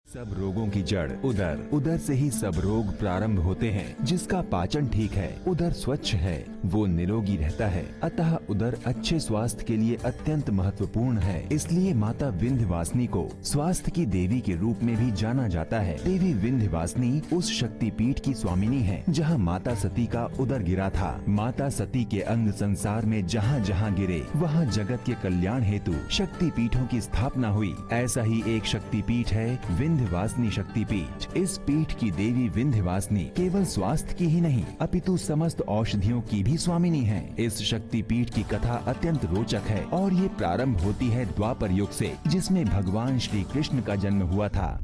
सब रोगों की जड़ उदर, उदर से ही सब रोग प्रारंभ होते हैं। जिसका पाचन ठीक है, उदर स्वच्छ है, वो निरोगी रहता है। अतः उदर अच्छे स्वास्थ्य के लिए अत्यंत महत्वपूर्ण है। इसलिए माता विंध्यवासिनी को स्वास्थ्य की देवी के रूप में भी जाना जाता है। देवी विंध्यवासिनी उस शक्ति पीठ की स्वामिनी है जहाँ माता सती का उदर गिरा था। माता सती के अंग संसार में जहाँ जहाँ गिरे वहाँ जगत के कल्याण हेतु शक्ति पीठों की स्थापना हुई। ऐसा ही एक शक्ति पीठ है विंध्यवासिनी शक्तिपीठ। इस पीठ की देवी विंध्यवासिनी केवल स्वास्थ्य की ही नहीं अपितु समस्त औषधियों की भी स्वामिनी है। इस शक्तिपीठ की कथा अत्यंत रोचक है और ये प्रारंभ होती है द्वापर युग से, जिसमें भगवान श्री कृष्ण का जन्म हुआ था।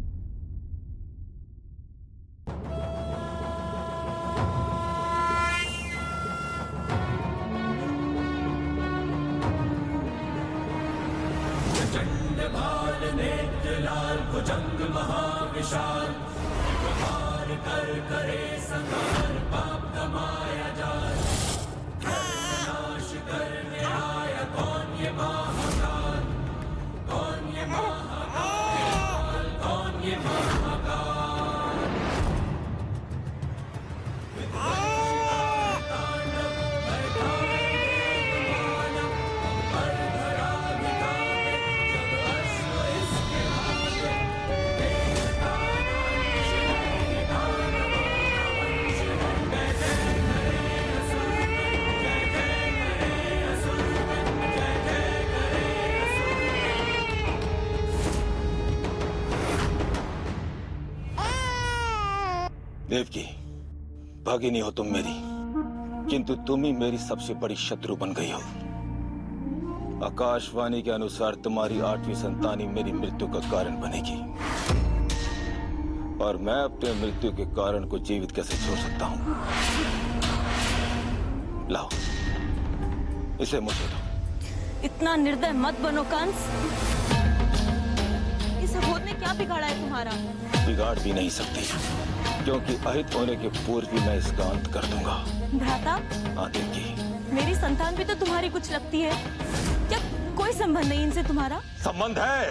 भुजंग महाविशाल प्रहार कर करे संहार पाप कमाया जाए नाश करने आया कौन ये महाकाल, कौन ये महाकाल, कौन ये महाकाल। देवकी, भगिनी हो तुम मेरी, किंतु तुम ही मेरी सबसे बड़ी शत्रु बन गई हो। आकाशवाणी के अनुसार तुम्हारी 8वीं संतान ही मेरी मृत्यु का कारण बनेगी, और मैं अपने मृत्यु के कारण को जीवित कैसे छोड़ सकता हूं? लाओ, इसे मुझे दो। इतना निर्दय मत बनो कंस। इस अबोध ने क्या बिगाड़ा है तुम्हारा? बिगाड़ भी नहीं सकती, क्योंकि अहित होने के पूर्व ही मैं इसका अंत कर दूंगा। भ्राता, हाँ देवकी, मेरी संतान भी तो तुम्हारी कुछ लगती है। क्या कोई संबंध नहीं इनसे तुम्हारा? संबंध है,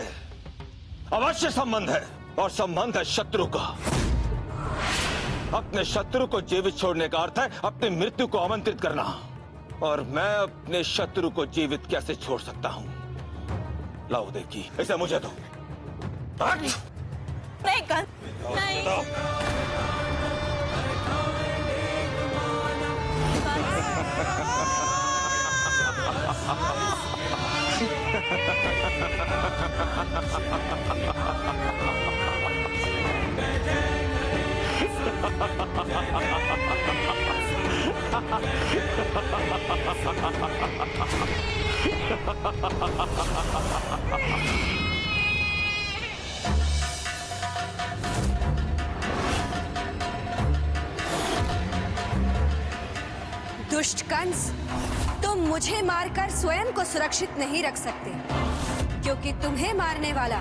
अवश्य संबंध है, और संबंध है शत्रु का। अपने शत्रु को जीवित छोड़ने का अर्थ है अपनी मृत्यु को आमंत्रित करना, और मैं अपने शत्रु को जीवित कैसे छोड़ सकता हूं? लाओ देवकी, इसे मुझे दो। नहीं कंस, नहीं। दुष्ट कंस, तुम मुझे मारकर स्वयं को सुरक्षित नहीं रख सकते, क्योंकि तुम्हें मारने वाला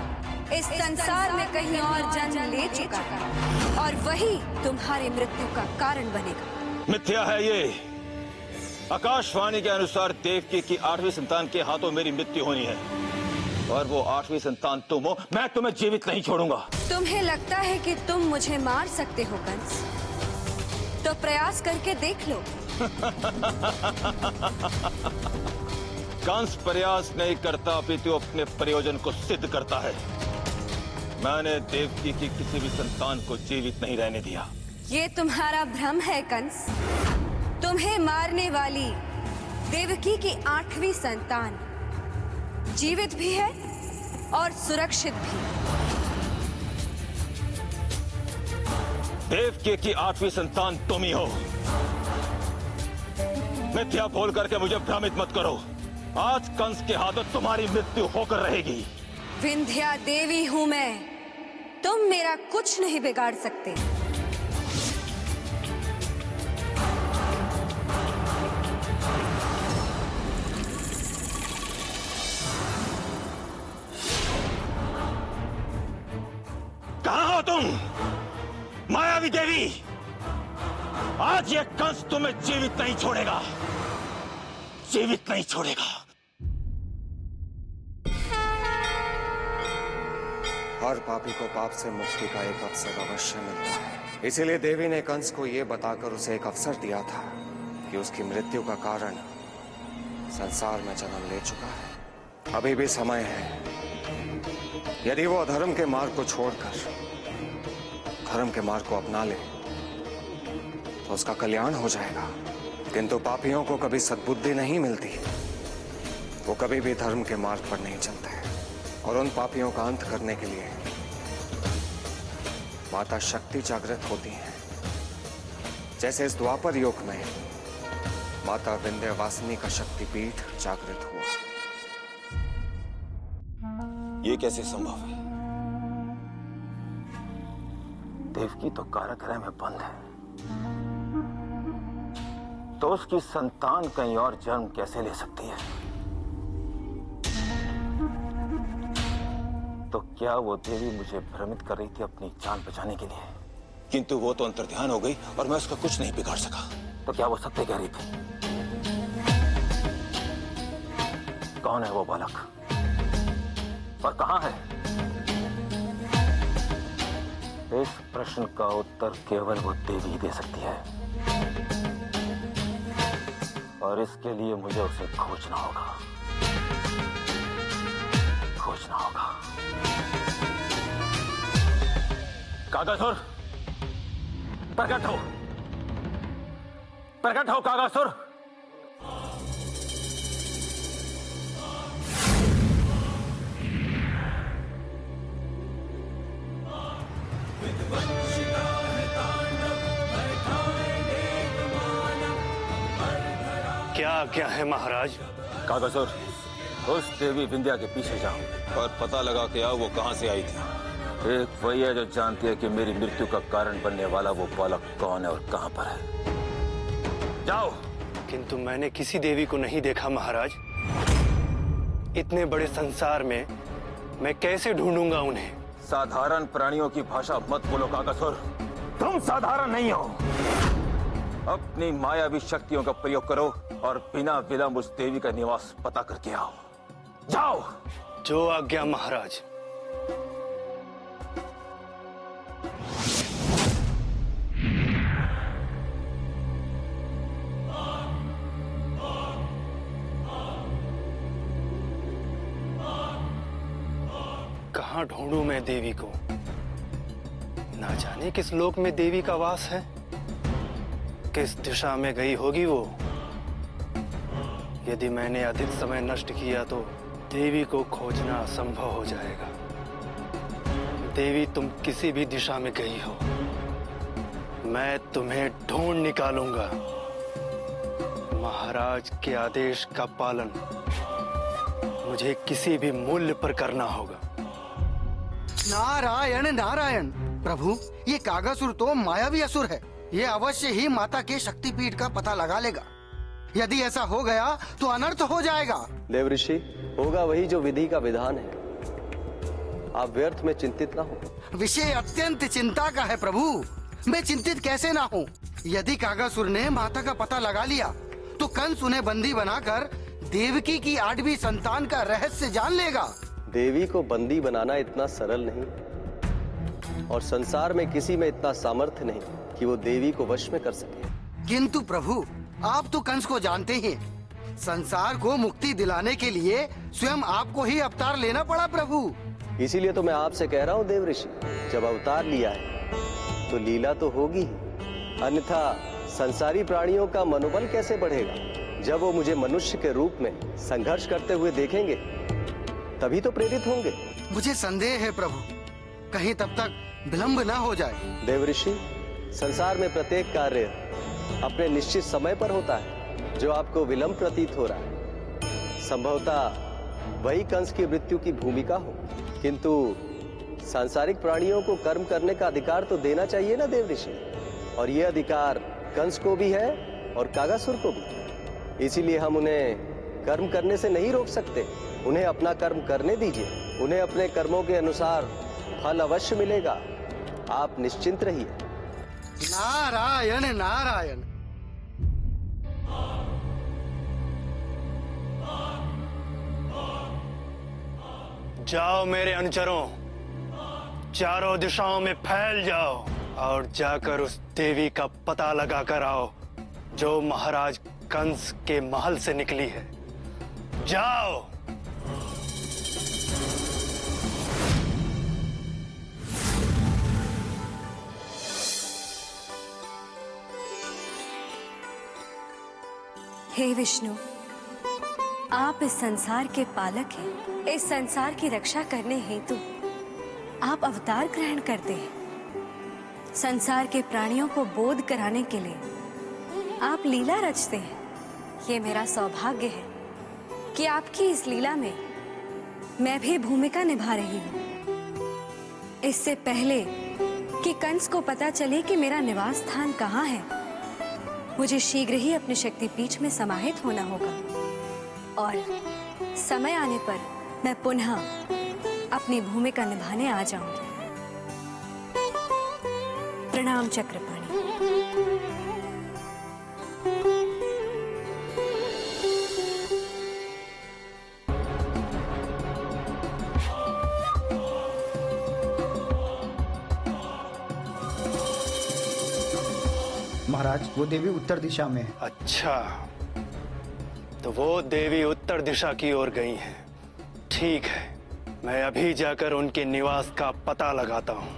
इस संसार में कहीं और जन्म ले चुका है, और वही तुम्हारी मृत्यु का कारण बनेगा। मिथ्या है ये। आकाशवाणी के अनुसार देवकी की 8वीं संतान के हाथों मेरी मृत्यु होनी है, और वो 8वीं संतान तुम हो। मैं तुम्हें जीवित नहीं छोड़ूंगा। तुम्हें लगता है कि तुम मुझे मार सकते हो कंस? तो प्रयास करके देख लो। कंस प्रयास नहीं करता, अपितु अपने प्रयोजन को सिद्ध करता है। मैंने देवकी की किसी भी संतान को जीवित नहीं रहने दिया। ये तुम्हारा भ्रम है कंस। तुम्हें मारने वाली देवकी की 8वीं संतान जीवित भी है और सुरक्षित भी। देवकी की 8वीं संतान तुम ही हो। मिथ्या बोल करके मुझे भ्रमित मत करो। आज कंस के हाथों तुम्हारी मृत्यु होकर रहेगी। विंध्या देवी हूं मैं, तुम मेरा कुछ नहीं बिगाड़ सकते। कहां हो तुम, मायावी देवी? आज ये कंस तुम्हें जीवित नहीं छोड़ेगा, जीवित नहीं छोड़ेगा। हर पापी को पाप से मुक्ति का एक अवसर अवश्य मिलता है। इसीलिए देवी ने कंस को यह बताकर उसे एक अवसर दिया था कि उसकी मृत्यु का कारण संसार में जन्म ले चुका है। अभी भी समय है। यदि वो अधर्म के मार्ग को छोड़कर धर्म के मार्ग को अपना ले तो उसका कल्याण हो जाएगा। किंतु पापियों को कभी सद्बुद्धि नहीं मिलती, वो कभी भी धर्म के मार्ग पर नहीं चलते। और उन पापियों का अंत करने के लिए माता शक्ति जागृत होती हैं, जैसे इस द्वापर युग में माता विंध्यवासिनी का शक्तिपीठ जागृत हुआ। ये कैसे संभव है? देवकी तो कारागृह में बंद है, तो उसकी संतान कहीं और जन्म कैसे ले सकती है? तो क्या वो देवी मुझे भ्रमित कर रही थी अपनी जान बचाने के लिए? किंतु वो तो अंतर्ध्यान हो गई और मैं उसका कुछ नहीं बिगाड़ सका। तो क्या वो सत्य कह रही थी? कौन है वो बालक और कहां है? इस प्रश्न का उत्तर केवल वो देवी ही दे सकती है, और इसके लिए मुझे उसे खोजना होगा। कागासुर, प्रकट हो कागासुर। क्या आज्ञा है महाराज? कागासुर, उस देवी विंध्या के पीछे जाओ और पता लगा के आओ वो कहां से आई थी। एक वही है जो जानती है कि मेरी मृत्यु का कारण बनने वाला वो बालक कौन है और कहां पर है। जाओ। किंतु मैंने किसी देवी को नहीं देखा महाराज। इतने बड़े संसार में मैं कैसे ढूंढूंगा उन्हें? साधारण प्राणियों की भाषा मत बोलो कागासुर, तुम साधारण नहीं हो। अपनी मायावी शक्तियों का प्रयोग करो और बिना विलंब उस देवी का निवास पता करके आओ। जाओ। जो आज्ञा महाराज। कहां ढूंढूं मैं देवी को? ना जाने किस लोक में देवी का वास है, किस दिशा में गई होगी वो। यदि मैंने अधिक समय नष्ट किया तो देवी को खोजना असंभव हो जाएगा। देवी, तुम किसी भी दिशा में गई हो, मैं तुम्हें ढूंढ निकालूंगा। महाराज के आदेश का पालन मुझे किसी भी मूल्य पर करना होगा। नारायण नारायण। प्रभु, ये कागासुर तो मायावी असुर है। ये अवश्य ही माता के शक्तिपीठ का पता लगा लेगा। यदि ऐसा हो गया तो अनर्थ हो जाएगा। देवऋषि, होगा वही जो विधि का विधान है। आप व्यर्थ में चिंतित ना हो। विषय अत्यंत चिंता का है प्रभु। मैं चिंतित कैसे ना हूँ? यदि कागासुर ने माता का पता लगा लिया तो कंस उन्हें बंदी बनाकर देवकी की 8वीं संतान का रहस्य जान लेगा। देवी को बंदी बनाना इतना सरल नहीं, और संसार में किसी में इतना सामर्थ्य नहीं कि वो देवी को वश में कर सके। किंतु प्रभु, आप तो कंस को जानते हैं। संसार को मुक्ति दिलाने के लिए स्वयं आपको ही अवतार लेना पड़ा प्रभु। इसीलिए तो मैं आपसे कह रहा हूँ देवऋषि, जब अवतार लिया है तो लीला तो होगी ही, अन्यथा संसारी प्राणियों का मनोबल कैसे बढ़ेगा? जब वो मुझे मनुष्य के रूप में संघर्ष करते हुए देखेंगे तभी तो प्रेरित होंगे। मुझे संदेह है प्रभु, कहीं तब तक विलंब ना हो जाए। देवऋषि, संसार में प्रत्येक कार्य अपने निश्चित समय पर होता है। जो आपको विलंब प्रतीत हो रहा है, संभवतः वही कंस की मृत्यु की भूमिका हो। किंतु सांसारिक प्राणियों को कर्म करने का अधिकार तो देना चाहिए ना देवऋषि, और यह अधिकार कंस को भी है और कागासुर को भी। इसीलिए हम उन्हें कर्म करने से नहीं रोक सकते। उन्हें अपना कर्म करने दीजिए। उन्हें अपने कर्मों के अनुसार फल अवश्य मिलेगा। आप निश्चिंत रहिए। नारायण नारायण। जाओ मेरे अनुचरों, चारों दिशाओं में फैल जाओ और जाकर उस देवी का पता लगा कर आओ जो महाराज कंस के महल से निकली है। जाओ। हे विष्णु, आप इस संसार के पालक हैं। इस संसार की रक्षा करने हेतु आप अवतार ग्रहण करते हैं। संसार के प्राणियों को बोध कराने के लिए आप लीला रचते हैं। ये मेरा सौभाग्य है कि आपकी इस लीला में मैं भी भूमिका निभा रही हूँ। इससे पहले कि कंस को पता चले कि मेरा निवास स्थान कहाँ है, मुझे शीघ्र ही अपने शक्तिपीठ में समाहित होना होगा और समय आने पर मैं पुनः अपनी भूमिका निभाने आ जाऊंगी। प्रणाम चक्रपाणि। महाराज, वो देवी उत्तर दिशा में है। अच्छा, तो वो देवी उत्तर दिशा की ओर गई है। ठीक है, मैं अभी जाकर उनके निवास का पता लगाता हूं।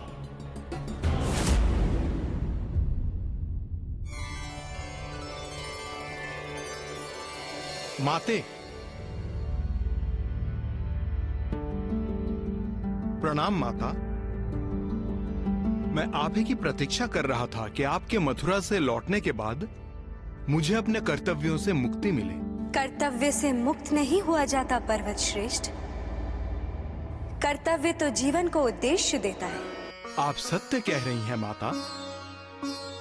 माते, प्रणाम माता। मैं आप ही की प्रतीक्षा कर रहा था कि आपके मथुरा से लौटने के बाद मुझे अपने कर्तव्यों से मुक्ति मिले। कर्तव्य से मुक्त नहीं हुआ जाता पर्वत श्रेष्ठ। कर्तव्य तो जीवन को उद्देश्य देता है। आप सत्य कह रही हैं माता,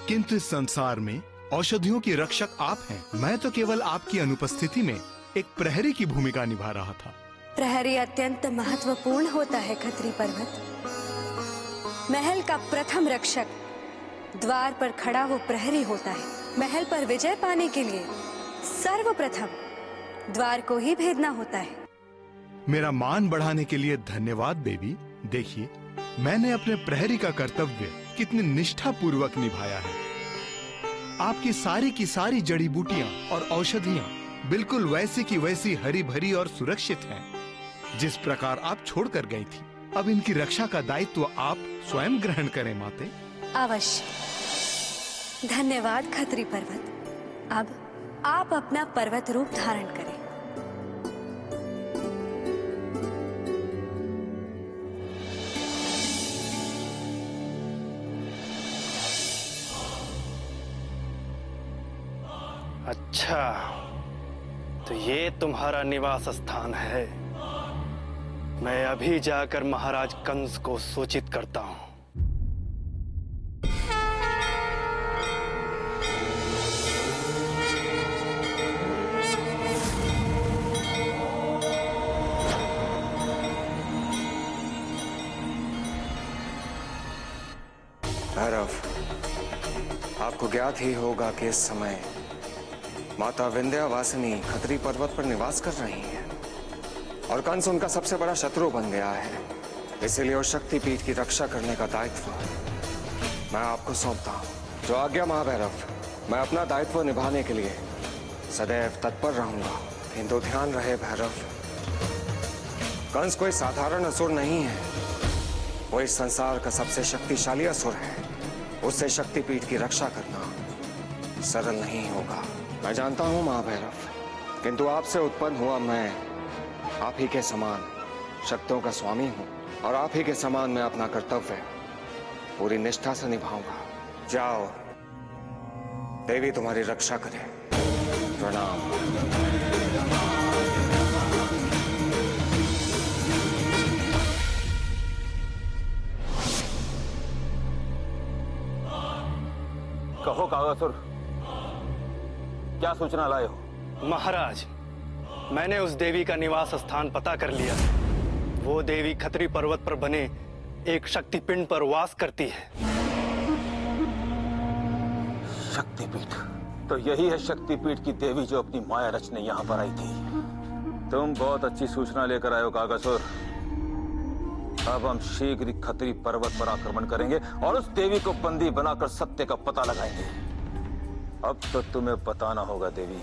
किंतु इस संसार में औषधियों की रक्षक आप हैं। मैं तो केवल आपकी अनुपस्थिति में एक प्रहरी की भूमिका निभा रहा था। प्रहरी अत्यंत महत्वपूर्ण होता है खत्री पर्वत। महल का प्रथम रक्षक द्वार पर खड़ा वो प्रहरी होता है। महल पर विजय पाने के लिए सर्वप्रथम द्वार को ही भेदना होता है। मेरा मान बढ़ाने के लिए धन्यवाद देवी। देखिए, मैंने अपने प्रहरी का कर्तव्य कितनी निष्ठा पूर्वक निभाया है। आपकी सारी जड़ी बूटियां और औषधियां बिल्कुल वैसी की वैसी हरी भरी और सुरक्षित हैं, जिस प्रकार आप छोड़कर गई थी। अब इनकी रक्षा का दायित्व आप स्वयं ग्रहण करें माते। अवश्य। धन्यवाद खत्री पर्वत। अब आप अपना पर्वत रूप धारण करें। अच्छा, तो ये तुम्हारा निवास स्थान है। मैं अभी जाकर महाराज कंस को सूचित करता हूं। भैरव, आपको ज्ञात ही होगा कि इस समय माता विंध्यावासिनी खत्री पर्वत पर निवास कर रही हैं और कंस उनका सबसे बड़ा शत्रु बन गया है। इसीलिए उस शक्तिपीठ की रक्षा करने का दायित्व मैं आपको सौंपता हूँ। जो आज्ञा महाभैरव। मैं अपना दायित्व निभाने के लिए सदैव तत्पर रहूंगा। किंतु ध्यान रहे भैरव, कंस कोई साधारण असुर नहीं है। वो इस संसार का सबसे शक्तिशाली असुर है। उससे शक्तिपीठ की रक्षा करना सरल नहीं होगा। मैं जानता हूं महाभैरव, किंतु आपसे उत्पन्न हुआ मैं आप ही के समान शक्तियों का स्वामी हूं और आप ही के समान मैं अपना कर्तव्य पूरी निष्ठा से निभाऊंगा। जाओ, देवी तुम्हारी रक्षा करे। प्रणाम। कहो कागासुर, क्या सूचना लाए हो? महाराज, मैंने उस देवी का निवास स्थान पता कर लिया। वो देवी खत्री पर्वत पर बने एक शक्तिपिंड पर वास करती है। शक्तिपीठ? तो यही है शक्तिपीठ की देवी जो अपनी माया रचने यहाँ पर आई थी। तुम बहुत अच्छी सूचना लेकर आए हो कागासुर। अब हम शीघ्र ही खतरी पर्वत पर आक्रमण करेंगे और उस देवी को बंदी बनाकर सत्य का पता लगाएंगे। अब तो तुम्हें बताना होगा देवी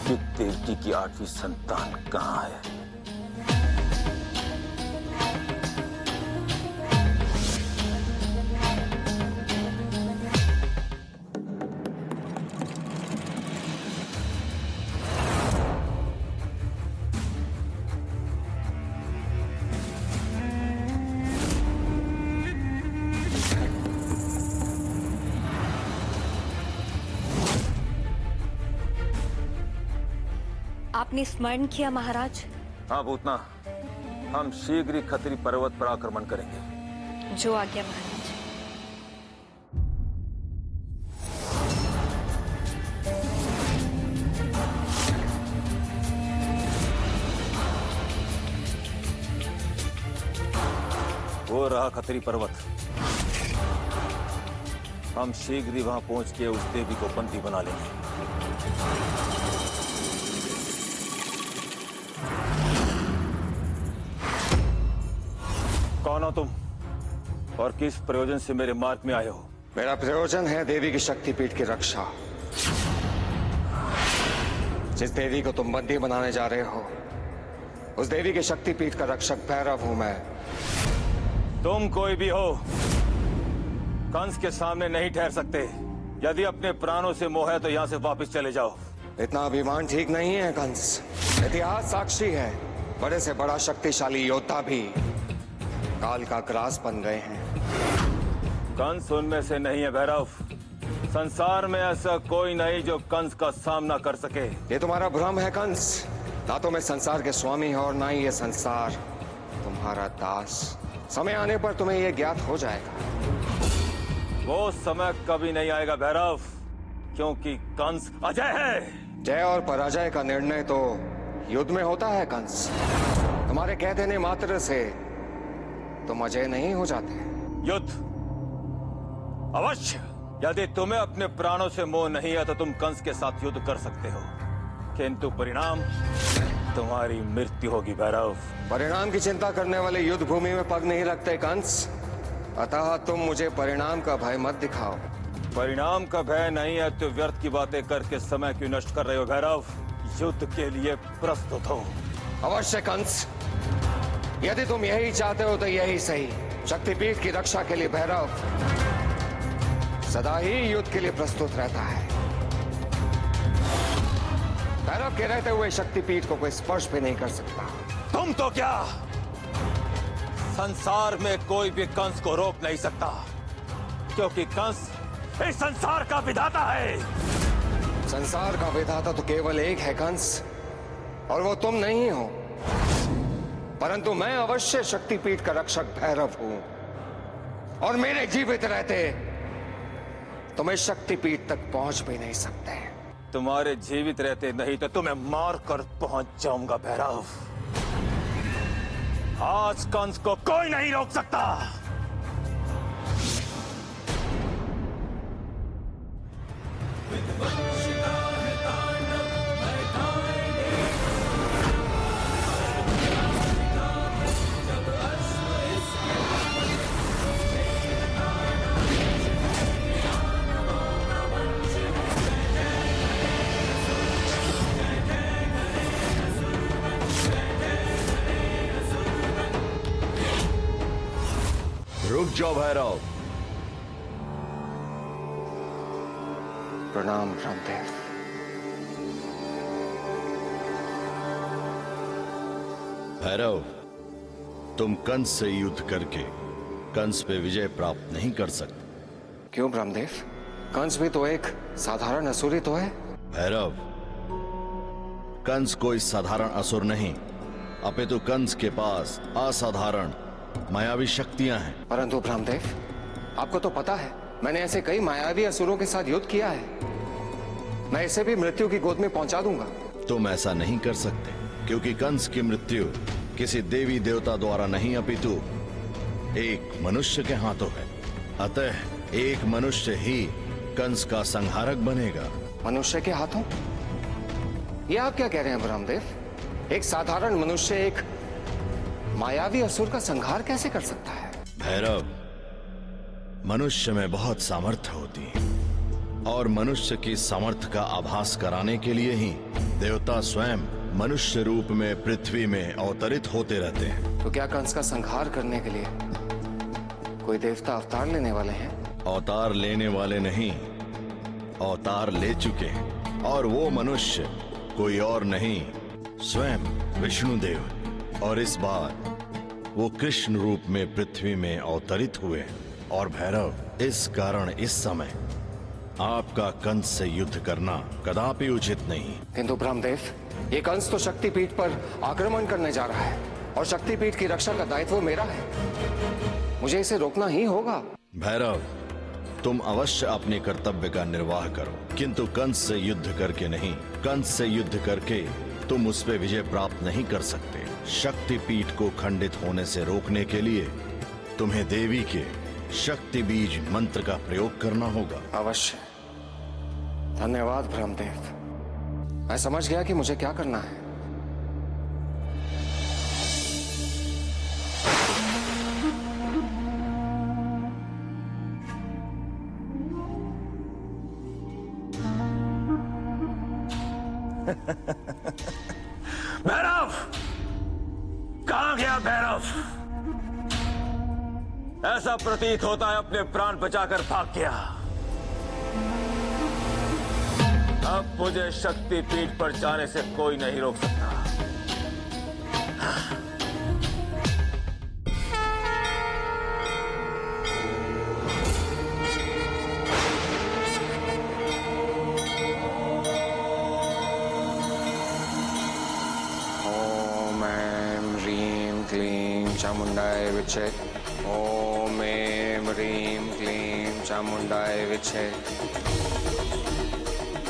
कि देवकी की 8वीं संतान कहाँ है। आपने स्मरण किया महाराज? हाँ भूतना, हम शीघ्र ही खतरी पर्वत पर आक्रमण करेंगे। जो आज्ञा महाराज। वो रहा खतरी पर्वत। हम शीघ्र ही वहां पहुंच के उस देवी को बंदी बना लेंगे। कौन हो तुम और किस प्रयोजन से मेरे मार्ग में आए हो? मेरा प्रयोजन है देवी की शक्तिपीठ की रक्षा। जिस देवी को तुम बंदी बनाने जा रहे हो, उस देवी के शक्तिपीठ का रक्षक भैरव हूं मैं। तुम कोई भी हो, कंस के सामने नहीं ठहर सकते। यदि अपने प्राणों से मोह है तो यहाँ से वापस चले जाओ। इतना अभिमान ठीक नहीं है कंस। इतिहास साक्षी है, बड़े से बड़ा शक्तिशाली योद्धा भी काल का ग्रास बन गए हैं। कंस उनमें से नहीं है भैरव। संसार में ऐसा कोई नहीं जो कंस का सामना कर सके। ये तुम्हारा भ्रम है कंस। ना तो मैं संसार के स्वामी हूं और ना ही ये संसार तुम्हारा दास। समय आने पर तुम्हें यह ज्ञात हो जाएगा। वो समय कभी नहीं आएगा भैरव, क्योंकि कंस अजय है। जय और पराजय का निर्णय तो युद्ध में होता है कंस। तुम्हारे कह देने मात्र से तुम अजय नहीं हो जाते। युद्ध अवश्य। यदि तुम्हें अपने प्राणों से मोह नहीं है तो तुम कंस के साथ युद्ध कर सकते हो, किंतु परिणाम तुम्हारी मृत्यु होगी भैरव। परिणाम की चिंता करने वाले युद्ध भूमि में पग नहीं रखते कंस। अतः तुम मुझे परिणाम का भय मत दिखाओ। परिणाम का भय नहीं है तो व्यर्थ की बातें करके समय क्यों नष्ट कर रहे हो भैरव? युद्ध के लिए प्रस्तुत हो। अवश्य कंस, यदि तुम यही चाहते हो तो यही सही। शक्तिपीठ की रक्षा के लिए भैरव सदा ही युद्ध के लिए प्रस्तुत रहता है। भैरव के रहते हुए शक्तिपीठ को कोई स्पर्श भी नहीं कर सकता। तुम तो क्या, संसार में कोई भी कंस को रोक नहीं सकता, क्योंकि कंस इस संसार का विधाता है। संसार का विधाता तो केवल एक है कंस, और वो तुम नहीं हो। परंतु मैं अवश्य शक्तिपीठ का रक्षक भैरव हूं, और मेरे जीवित रहते तुम इस शक्तिपीठ तक पहुंच भी नहीं सकते। तुम्हारे जीवित रहते नहीं तो तुम्हें मार कर पहुंच जाऊंगा भैरव। आज कंस को कोई नहीं रोक सकता। रुक जाओ भैरव। प्रणाम रामदेव। भैरव, तुम कंस से युद्ध करके कंस पे विजय प्राप्त नहीं कर सकते। क्यों ब्रह्मदेव? कंस भी तो एक साधारण असुर तो है। भैरव, कंस कोई साधारण असुर नहीं, अपितु कंस के पास असाधारण मायावी शक्तियां हैं। परंतु ब्रह्मदेव, आपको तो पता है मैंने ऐसे कई मायावी असुरों के साथ युद्ध किया है। मैं इसे भी मृत्यु की गोद में पहुंचा दूंगा। तुम ऐसा नहीं कर सकते, क्योंकि कंस की मृत्यु किसी देवी देवता द्वारा नहीं अपितु एक मनुष्य के हाथों है। अतः एक मनुष्य ही कंस का संहारक बनेगा। मनुष्य के हाथों? ये आप क्या कह रहे हैं ब्रह्मदेव? एक साधारण मनुष्य एक मायावी असुर का संहार कैसे कर सकता है? भैरव, मनुष्य में बहुत सामर्थ्य होती है और मनुष्य की सामर्थ्य का आभास कराने के लिए ही देवता स्वयं मनुष्य रूप में पृथ्वी में अवतरित होते रहते हैं। तो क्या कंस का संहार करने के लिए कोई देवता अवतार लेने वाले हैं? अवतार लेने वाले नहीं, अवतार ले चुके हैं, और वो मनुष्य कोई और नहीं, स्वयं विष्णुदेव। और इस बार वो कृष्ण रूप में पृथ्वी में अवतरित हुए। और भैरव, इस कारण इस समय आपका कंस से युद्ध करना कदापि उचित नहीं। किंतु ब्रह्मदेव, ये कंस तो शक्तिपीठ पर आक्रमण करने जा रहा है और शक्तिपीठ की रक्षा का दायित्व मेरा है। मुझे इसे रोकना ही होगा। भैरव, तुम अवश्य अपने कर्तव्य का निर्वाह करो, किंतु कंस से युद्ध करके नहीं। कंस से युद्ध करके तुम उस पर विजय प्राप्त नहीं कर सकते। शक्तिपीठ को खंडित होने से रोकने के लिए तुम्हें देवी के शक्ति बीज मंत्र का प्रयोग करना होगा। अवश्य। धन्यवाद ब्रह्मदेव। मैं समझ गया कि मुझे क्या करना है। भैरव, कहां गया भैरव? ऐसा प्रतीत होता है अपने प्राण बचाकर भाग गया। अब मुझे शक्तिपीठ पर जाने से कोई नहीं रोक सकता। ओम ऐं ह्रीं क्लीं चामुंडाय विचे। ओम ऐं ह्रीं क्लीं चामुंडाय विचे।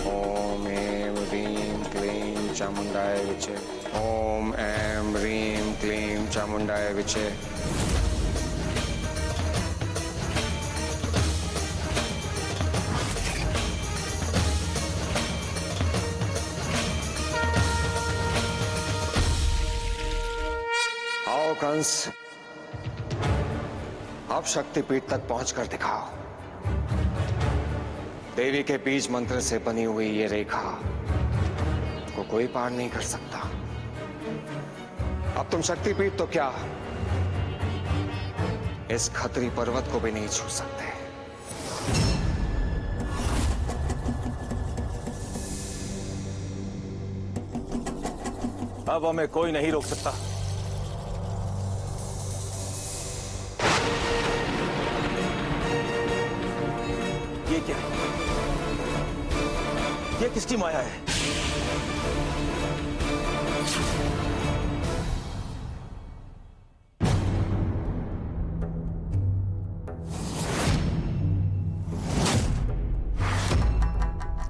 ओम ऐं ह्रीं क्लीं चामुंडाय विचे। ओम ऐं ह्रीं क्लीं चामुंडाय विचे। आओ कंस, अब शक्तिपीठ तक पहुंचकर दिखाओ। देवी के बीज मंत्र से बनी हुई ये रेखा को कोई पार नहीं कर सकता। अब तुम शक्तिपीठ तो क्या, इस खतरी पर्वत को भी नहीं छू सकते। अब हमें कोई नहीं रोक सकता। ये क्या है? ये किसकी माया है?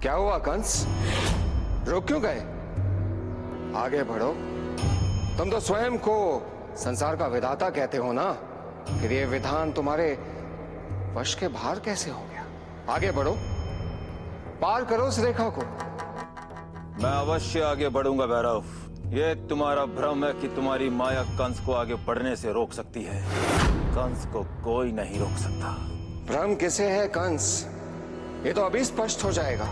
क्या हुआ कंस? रुक क्यों गए? आगे बढ़ो। तुम तो स्वयं को संसार का विधाता कहते हो ना, फिर ये विधान तुम्हारे वश के बाहर कैसे हो गया? आगे बढ़ो, पार करो उस रेखा को। मैं अवश्य आगे बढ़ूंगा भैरव। ये तुम्हारा भ्रम है कि तुम्हारी माया कंस को आगे बढ़ने से रोक सकती है। कंस को कोई नहीं रोक सकता। भ्रम किसे है कंस? ये तो अभी स्पष्ट हो जाएगा।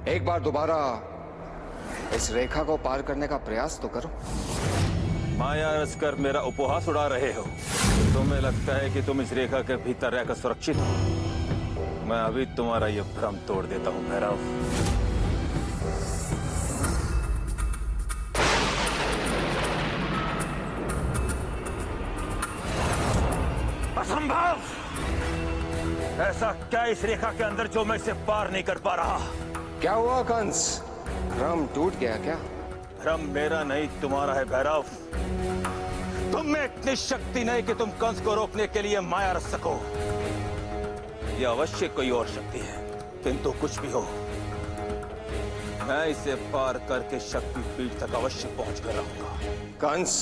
एक बार दोबारा इस रेखा को पार करने का प्रयास तो करो। माया रचकर मेरा उपहास उड़ा रहे हो। तुम्हें लगता है कि तुम इस रेखा के भीतर रहकर सुरक्षित हो। मैं अभी तुम्हारा ये भ्रम तोड़ देता हूं भैरव। असंभव! ऐसा क्या इस रेखा के अंदर जो मैं इसे पार नहीं कर पा रहा? क्या हुआ कंस? भ्रम टूट गया क्या? भ्रम मेरा नहीं तुम्हारा है भैरव। तुम में इतनी शक्ति नहीं कि तुम कंस को रोकने के लिए माया रच सको। यह अवश्य कोई और शक्ति है, किंतु कुछ भी हो, मैं इसे पार करके शक्तिपीठ तक अवश्य पहुंच कर रहूंगा। कंस,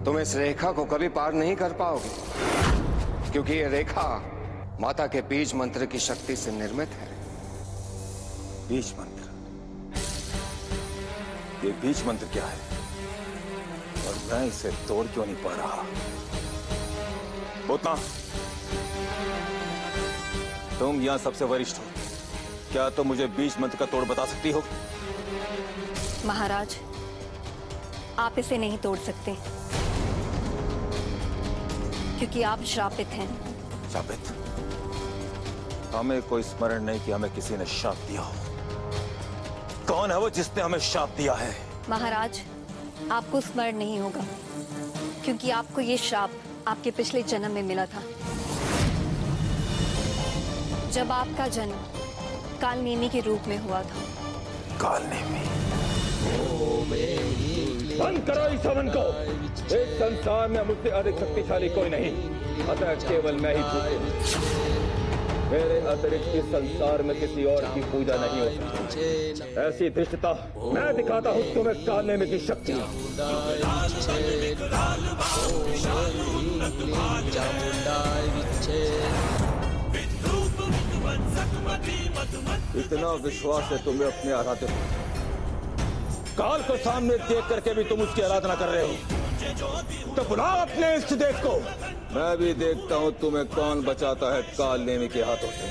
तुम इस रेखा को कभी पार नहीं कर पाओगे, क्योंकि ये रेखा माता के बीज मंत्र की शक्ति से निर्मित है। बीज मंत्र? ये बीज मंत्र क्या है? और मैं इसे तोड़ क्यों नहीं पा रहा? पूतना, तुम यहाँ सबसे वरिष्ठ हो, क्या तुम मुझे बीज मंत्र का तोड़ बता सकती हो? महाराज, आप इसे नहीं तोड़ सकते क्योंकि आप श्रापित हैं। श्रापित? हमें कोई स्मरण नहीं कि हमें किसी ने श्राप दिया हो। कौन है वो जिसने हमें श्राप दिया है? महाराज, आपको स्मरण नहीं होगा क्योंकि आपको ये श्राप आपके पिछले जन्म में मिला था, जब आपका जन्म कालनेमी के रूप में हुआ था। कालनेमी? बंद करो इस हवन को। इस संसार में मुझसे अधिक शक्तिशाली कोई नहीं, अतः केवल मैं ही पूजूं। मेरे अतिरिक्त इस संसार में किसी और की पूजा नहीं हो सकती। ऐसी धृष्टता मैं दिखाता हूँ तुम्हें कालनेमी की शक्ति। इतना विश्वास है तुम्हें अपने आराध्य काल को सामने देख करके भी तुम उसकी आराधना कर रहे हो, तो बुलाओ अपने इष्ट देव को। मैं भी देखता हूँ तुम्हें कौन बचाता है कालनेमी के हाथों से।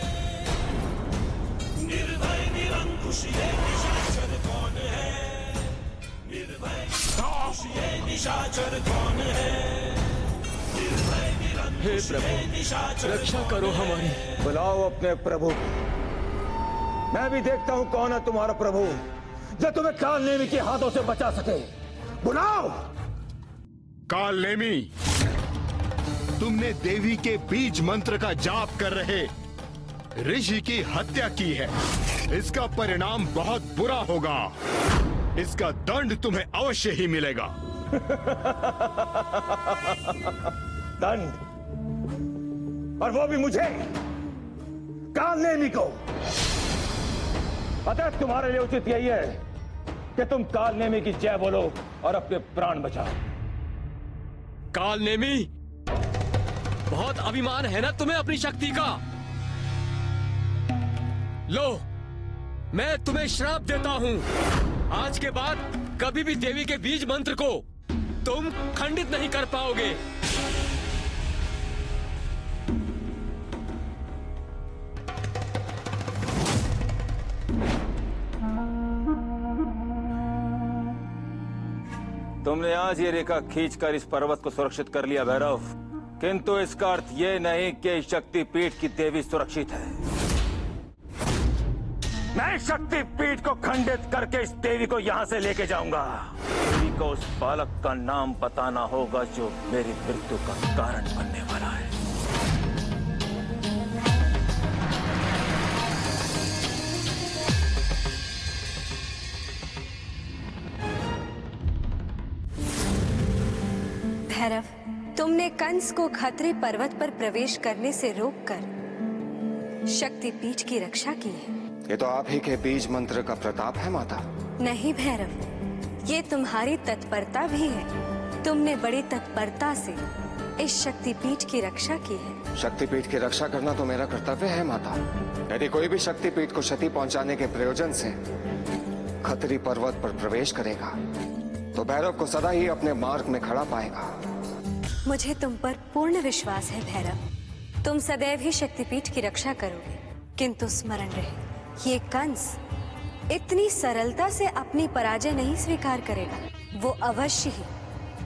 हे प्रभु, रक्षा करो हमारी। बुलाओ अपने प्रभु। मैं भी देखता हूँ कौन है तुम्हारा प्रभु जो तुम्हें कालनेमी के हाथों से बचा सके। बुलाओ। कालनेमी, तुमने देवी के बीज मंत्र का जाप कर रहे ऋषि की हत्या की है। इसका परिणाम बहुत बुरा होगा। इसका दंड तुम्हें अवश्य ही मिलेगा। दंड? और वो भी मुझे, कालनेमी को? अतः तुम्हारे लिए उचित यही है कि तुम कालनेमी की जय बोलो और अपने प्राण बचाओ। कालनेमी, बहुत अभिमान है ना तुम्हें अपनी शक्ति का। लो, मैं तुम्हें श्राप देता हूं। आज के बाद कभी भी देवी के बीज मंत्र को तुम खंडित नहीं कर पाओगे। तुमने आज ये रेखा खींचकर इस पर्वत को सुरक्षित कर लिया भैरव, किंतु इसका अर्थ ये नहीं कि शक्तिपीठ की देवी सुरक्षित है। मैं शक्तिपीठ को खंडित करके इस देवी को यहाँ से लेके जाऊंगा। देवी को उस बालक का नाम बताना होगा जो मेरी मृत्यु का कारण बनने वाला है। भैरव, तुमने कंस को खतरे पर्वत पर प्रवेश करने से रोककर शक्तिपीठ की रक्षा की है। ये तो आप ही के बीज मंत्र का प्रताप है माता। नहीं भैरव, ये तुम्हारी तत्परता भी है। तुमने बड़ी तत्परता से इस शक्तिपीठ की रक्षा की है। शक्तिपीठ की रक्षा करना तो मेरा कर्तव्य है माता। यदि कोई भी शक्तिपीठ को क्षति पहुंचाने के प्रयोजन से खतरी पर्वत पर प्रवेश करेगा तो भैरव को सदा ही अपने मार्ग में खड़ा पाएगा। मुझे तुम पर पूर्ण विश्वास है भैरव। तुम सदैव ही शक्तिपीठ की रक्षा करोगे, किंतु स्मरण रहे, ये कंस इतनी सरलता से अपनी पराजय नहीं स्वीकार करेगा। वो अवश्य ही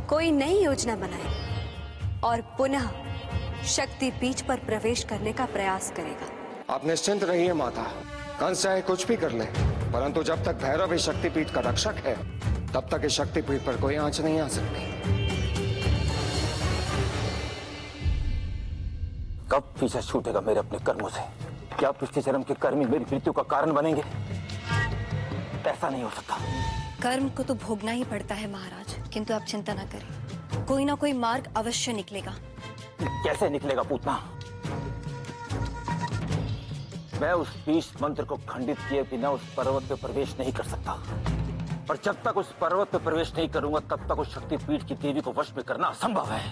कोई नई योजना बनाए और पुनः शक्तिपीठ पर प्रवेश करने का प्रयास करेगा। आप निश्चिंत रहिए माता। कंस चाहे कुछ भी कर ले, परंतु जब तक भैरव इस शक्तिपीठ का रक्षक है तब तक इस शक्तिपीठ पर कोई आंच नहीं आ सकती। कब पीछा छूटेगा मेरे अपने कर्मों से? क्या पिछले जन्म के कर्म ही मेरी मृत्यु का कारण बनेंगे? ऐसा नहीं हो सकता। कर्म को तो भोगना ही पड़ता है महाराज, किंतु आप चिंता न करें, कोई ना कोई मार्ग अवश्य निकलेगा। कैसे निकलेगा पूतना? मैं उस बीज मंत्र को खंडित किए बिना उस पर्वत पे प्रवेश नहीं कर सकता, और जब तक उस पर्वत पे प्रवेश नहीं करूंगा तब तक उस शक्तिपीठ की देवी को वश में करना असंभव है।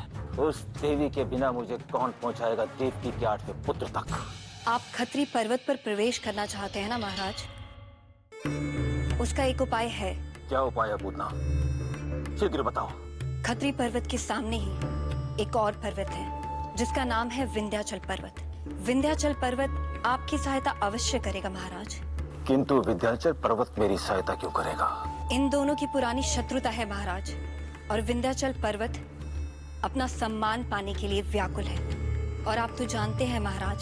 उस देवी के बिना मुझे कौन पहुंचाएगा देवकी के 8वें पुत्र तक? आप खतरी पर्वत पर प्रवेश करना चाहते हैं ना महाराज? उसका एक उपाय है। क्या उपाय है पूतना? शीघ्र बताओ। खत्री पर्वत के सामने ही एक और पर्वत है जिसका नाम है विंध्याचल पर्वत। विंध्याचल पर्वत आपकी सहायता अवश्य करेगा महाराज। किंतु विंध्याचल पर्वत मेरी सहायता क्यों करेगा? इन दोनों की पुरानी शत्रुता है महाराज, और विंध्याचल पर्वत अपना सम्मान पाने के लिए व्याकुल है। और आप तो जानते हैं महाराज,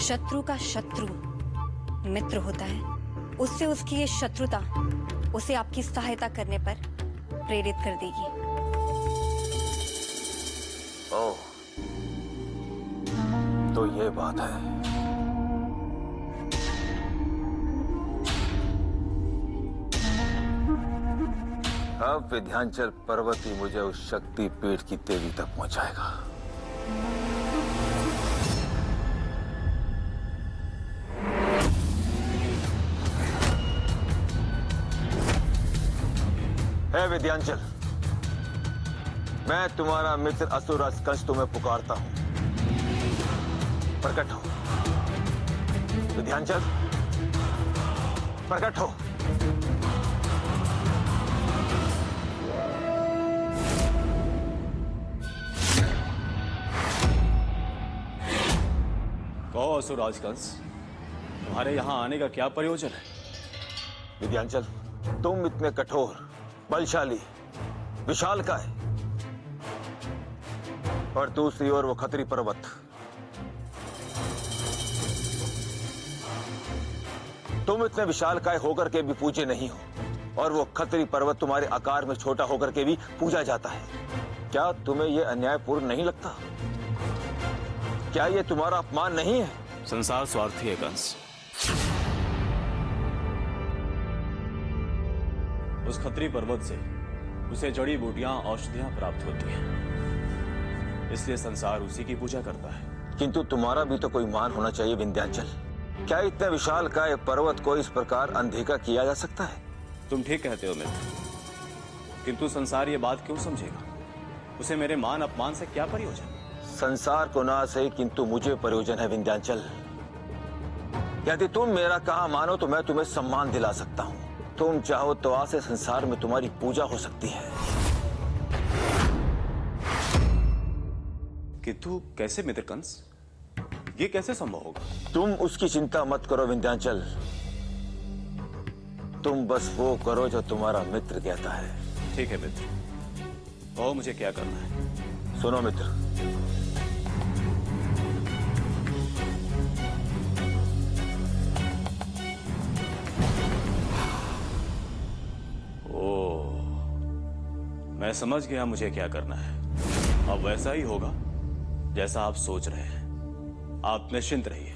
शत्रु का शत्रु मित्र होता है। उससे उसकी ये शत्रुता उसे आपकी सहायता करने पर प्रेरित कर देगी। ओह, तो ये बात है। अब विंध्याचल पर्वत ही मुझे उस शक्ति पीठ की देवी तक पहुंचाएगा। हे विंध्याचल, मैं तुम्हारा मित्र असुरराज कंस तुम्हें पुकारता हूं। प्रकट हो विंध्याचल, प्रकट हो। कहो असुरराज कंस, तुम्हारे यहाँ आने का क्या प्रयोजन है? विंध्याचल, तुम इतने कठोर, बलशाली, विशालकाय, और दूसरी ओर वो खत्री पर्वत। तुम इतने विशालकाय होकर के भी पूजे नहीं हो, और वो खत्री पर्वत तुम्हारे आकार में छोटा होकर के भी पूजा जाता है। क्या तुम्हें यह अन्यायपूर्ण नहीं लगता? क्या ये तुम्हारा अपमान नहीं है? संसार स्वार्थी है कंस। उस खत्री पर्वत से उसे जड़ी बूटियां, औषधियां प्राप्त होती हैं, इसलिए संसार उसी की पूजा करता है। किंतु तुम्हारा भी तो कोई मान होना चाहिए विंध्याचल। क्या इतने विशाल का एक पर्वत को इस प्रकार अनदेखा किया जा सकता है? तुम ठीक कहते हो मित्र, किंतु संसार ये बात क्यों समझेगा? उसे मेरे मान अपमान से क्या प्रयोजन? संसार को ना सही, किंतु मुझे प्रयोजन है विंध्याचल। यदि तुम मेरा कहा मानो तो मैं तुम्हें सम्मान दिला सकता हूं। तुम चाहो तो आज से संसार में तुम्हारी पूजा हो सकती है। किंतु कैसे मित्र कंस? ये कैसे संभव होगा? तुम उसकी चिंता मत करो विंध्याचल, तुम बस वो करो जो तुम्हारा मित्र कहता है। ठीक है मित्र, कहो मुझे क्या करना है। सुनो मित्र, मैं समझ गया मुझे क्या करना है। अब वैसा ही होगा जैसा आप सोच रहे हैं। आप निश्चिंत रहिए।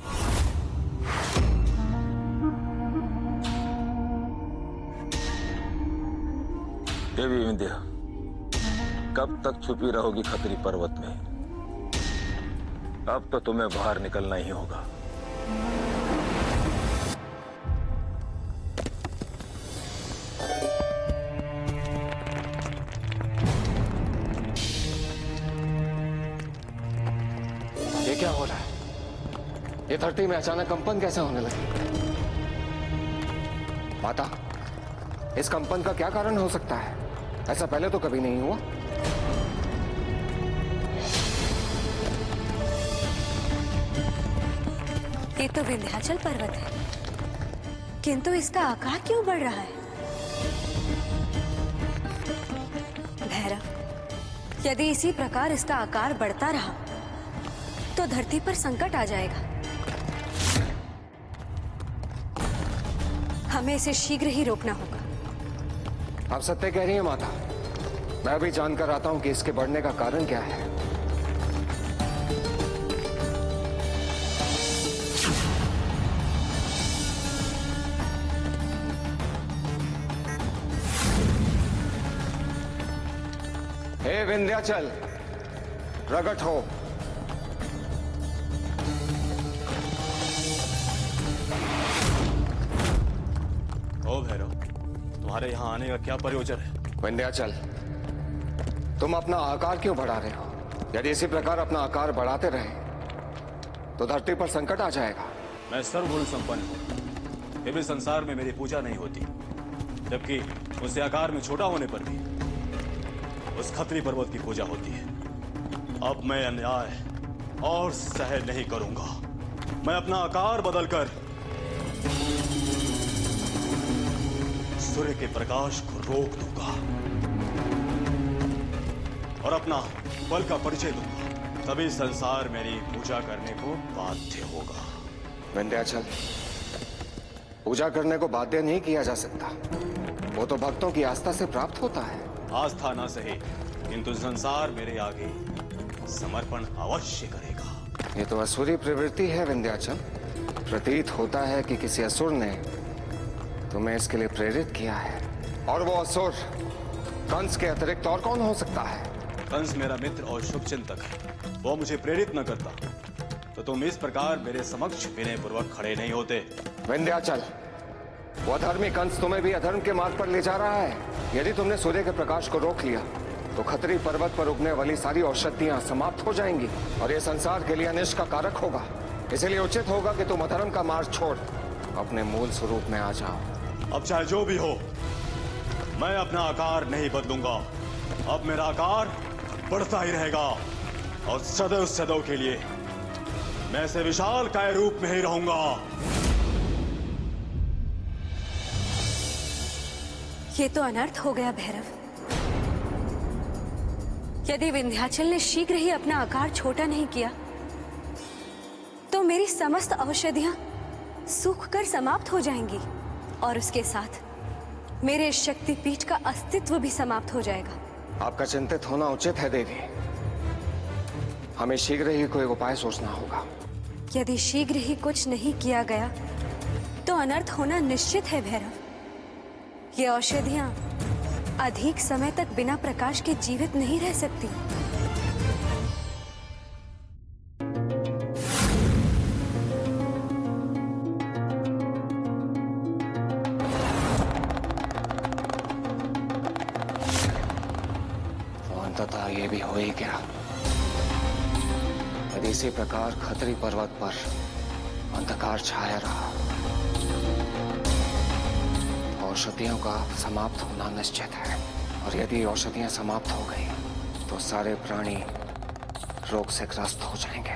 देवी विंध्या, कब तक छुपी रहोगी खत्री पर्वत में? अब तो तुम्हें बाहर निकलना ही होगा। क्या हो रहा है? ये धरती में अचानक कंपन कैसे होने लगी? माता, इस कंपन का क्या कारण हो सकता है? ऐसा पहले तो कभी नहीं हुआ। ये तो विंध्याचल पर्वत है, किंतु इसका आकार क्यों बढ़ रहा है? भैरव, यदि इसी प्रकार इसका आकार बढ़ता रहा तो धरती पर संकट आ जाएगा। हमें इसे शीघ्र ही रोकना होगा। आप सत्य कह रही हैं माता। मैं अभी जानकर आता हूं कि इसके बढ़ने का कारण क्या है। हे विंध्याचल, प्रकट हो। ओ भैरव, तुम्हारे यहाँ आने का क्या प्रयोजन है? विंध्याचल, तुम अपना आकार क्यों बढ़ा रहे हो? यदि इसी प्रकार अपना आकार बढ़ाते रहे तो धरती पर संकट आ जाएगा। मैं सर्वगुण संपन्न हूँ, फिर भी संसार में मेरी पूजा नहीं होती, जबकि उससे आकार में छोटा होने पर भी उस खतरी पर्वत की पूजा होती है। अब मैं अन्याय और सहन नहीं करूंगा। मैं अपना आकार बदलकर सूर्य के प्रकाश को रोक दूंगा और अपना बल का परिचय दूंगा। तभी संसार मेरी पूजा करने को बाध्य होगा। विंध्याचल, पूजा करने को बाध्य नहीं किया जा सकता। वो तो भक्तों की आस्था से प्राप्त होता है। आस्था ना सही, किंतु संसार मेरे आगे समर्पण अवश्य करेगा। ये तो असुरी प्रवृत्ति है विंध्याचल। प्रतीत होता है कि किसी असुर ने तुम्हें इसके लिए प्रेरित किया है। और वो असुर कंस के अतिरिक्त और कौन हो सकता है? कंस मेरा मित्र और शुभ चिंतक है। वो मुझे प्रेरित न करता तो तुम इस प्रकार मेरे समक्ष विनय पूर्वक खड़े नहीं होते। विंध्याचल, वो अधर्मी कंस तुम्हें भी अधर्म के मार्ग पर ले जा रहा है। यदि तुमने सूर्य के प्रकाश को रोक लिया तो खतरी पर्वत पर उगने वाली सारी औषधियां समाप्त हो जाएंगी और ये संसार के लिए अनिष्ट का कारक होगा। इसलिए उचित होगा कि तुम अधर्म का मार्ग छोड़ अपने मूल स्वरूप में आ जाओ। अब चाहे जो भी हो, मैं अपना आकार नहीं बदलूंगा। अब मेरा आकार बढ़ता ही रहेगा और सदैव सदैव के लिए मैं ऐसे विशाल काय रूप में ही रहूंगा। ये तो अनर्थ हो गया भैरव। यदि विंध्याचल ने शीघ्र ही अपना आकार छोटा नहीं किया तो मेरी समस्त औषधियां सूखकर समाप्त हो जाएंगी और उसके साथ मेरे शक्तिपीठ का अस्तित्व भी समाप्त हो जाएगा। आपका चिंतित होना उचित है देवी। हमें शीघ्र ही कोई उपाय सोचना होगा। यदि शीघ्र ही कुछ नहीं किया गया तो अनर्थ होना निश्चित है भैरव। ये औषधियां अधिक समय तक बिना प्रकाश के जीवित नहीं रह सकती। तो अंततः ये भी हो ही गया। यदि इसी प्रकार खतरी पर्वत पर अंधकार छाया रहा, औषधियों का समाप्त होना निश्चित है। और यदि औषधियां समाप्त हो गई तो सारे प्राणी रोग से ग्रस्त हो जाएंगे।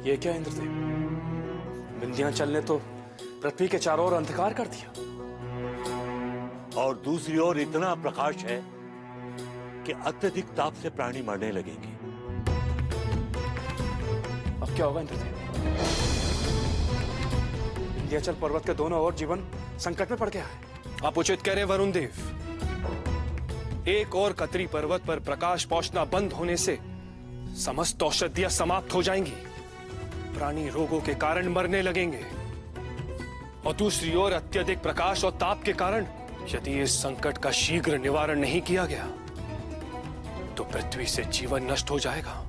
ये क्या इंद्रदेव, विंध्याचल ने तो पृथ्वी के चारों ओर अंधकार कर दिया और दूसरी ओर इतना प्रकाश है कि अत्यधिक ताप से प्राणी मरने लगेंगे। अब क्या होगा इंद्रदेव? विंध्याचल पर्वत के दोनों ओर जीवन संकट में पड़ गया है। आप उचित कह रहे वरुण देव। एक और खतरी पर्वत पर प्रकाश पहुंचना बंद होने से समस्त औषधियां समाप्त हो जाएंगी, प्राणी रोगों के कारण मरने लगेंगे और दूसरी ओर अत्यधिक प्रकाश और ताप के कारण यदि इस संकट का शीघ्र निवारण नहीं किया गया तो पृथ्वी से जीवन नष्ट हो जाएगा।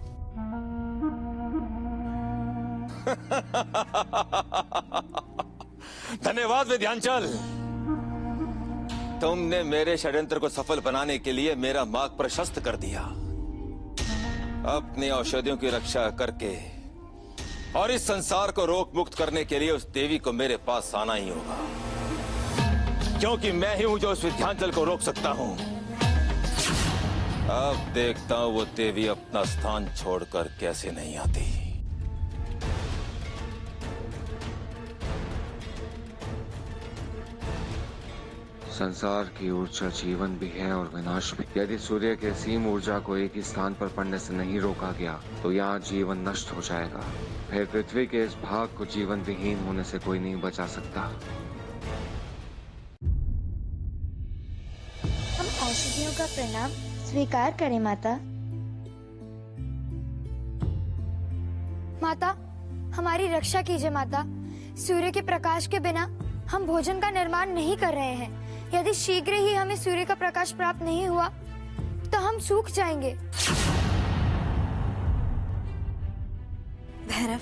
धन्यवाद विंध्याचल। तुमने मेरे षड्यंत्र को सफल बनाने के लिए मेरा मार्ग प्रशस्त कर दिया। अपनी औषधियों की रक्षा करके और इस संसार को रोग मुक्त करने के लिए उस देवी को मेरे पास आना ही होगा, क्योंकि मैं ही हूं जो उस विंध्याचल को रोक सकता हूं। अब देखता हूं वो देवी अपना स्थान छोड़कर कैसे नहीं आती। संसार की ऊर्जा जीवन भी है और विनाश भी। यदि सूर्य के सीम ऊर्जा को एक ही स्थान पर पड़ने से नहीं रोका गया तो यहाँ जीवन नष्ट हो जाएगा। फिर पृथ्वी के इस भाग को जीवन विहीन होने से कोई नहीं बचा सकता। हम औषधियों का प्रणाम स्वीकार करें माता। माता, हमारी रक्षा कीजिए माता। सूर्य के प्रकाश के बिना हम भोजन का निर्माण नहीं कर रहे हैं। यदि शीघ्र ही हमें सूर्य का प्रकाश प्राप्त नहीं हुआ तो हम सूख जाएंगे। भैरव,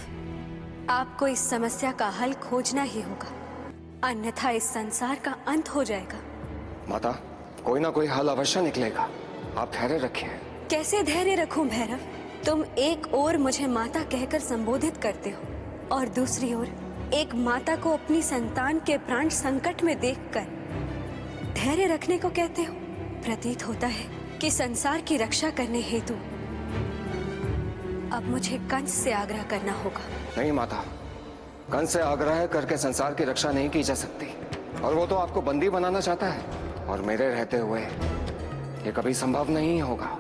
आपको इस समस्या का हल खोजना ही होगा, अन्यथा इस संसार का अंत हो जाएगा। माता, कोई ना कोई हल अवश्य निकलेगा। आप धैर्य रखिए। कैसे धैर्य रखूं भैरव? तुम एक ओर मुझे माता कहकर संबोधित करते हो और दूसरी ओर एक माता को अपनी संतान के प्राण संकट में देखकर धैर्य रखने को कहते हो? प्रतीत होता है कि संसार की रक्षा करने हेतु अब मुझे कंस से आग्रह करना होगा। नहीं माता, कंस से आग्रह करके संसार की रक्षा नहीं की जा सकती, और वो तो आपको बंदी बनाना चाहता है, और मेरे रहते हुए ये कभी संभव नहीं होगा।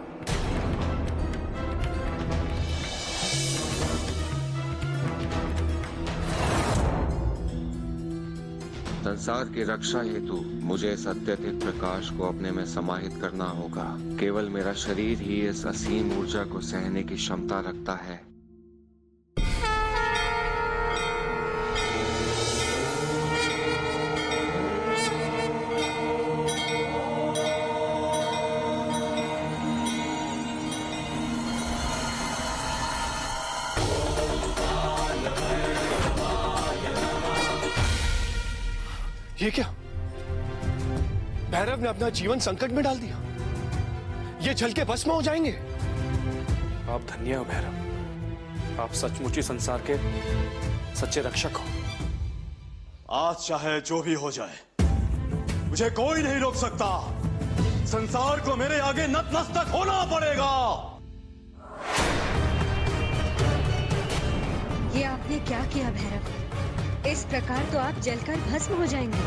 संसार की रक्षा हेतु मुझे इस अत्यधिक प्रकाश को अपने में समाहित करना होगा। केवल मेरा शरीर ही इस असीम ऊर्जा को सहने की क्षमता रखता है। ये क्या? भैरव ने अपना जीवन संकट में डाल दिया। ये जल के भस्म हो जाएंगे। आप धन्य हो भैरव, आप सचमुच ही संसार के सच्चे रक्षक हो। आज चाहे जो भी हो जाए, मुझे कोई नहीं रोक सकता। संसार को मेरे आगे नतमस्तक होना पड़ेगा। ये आपने क्या किया भैरव? इस प्रकार तो आप जलकर भस्म हो जाएंगे।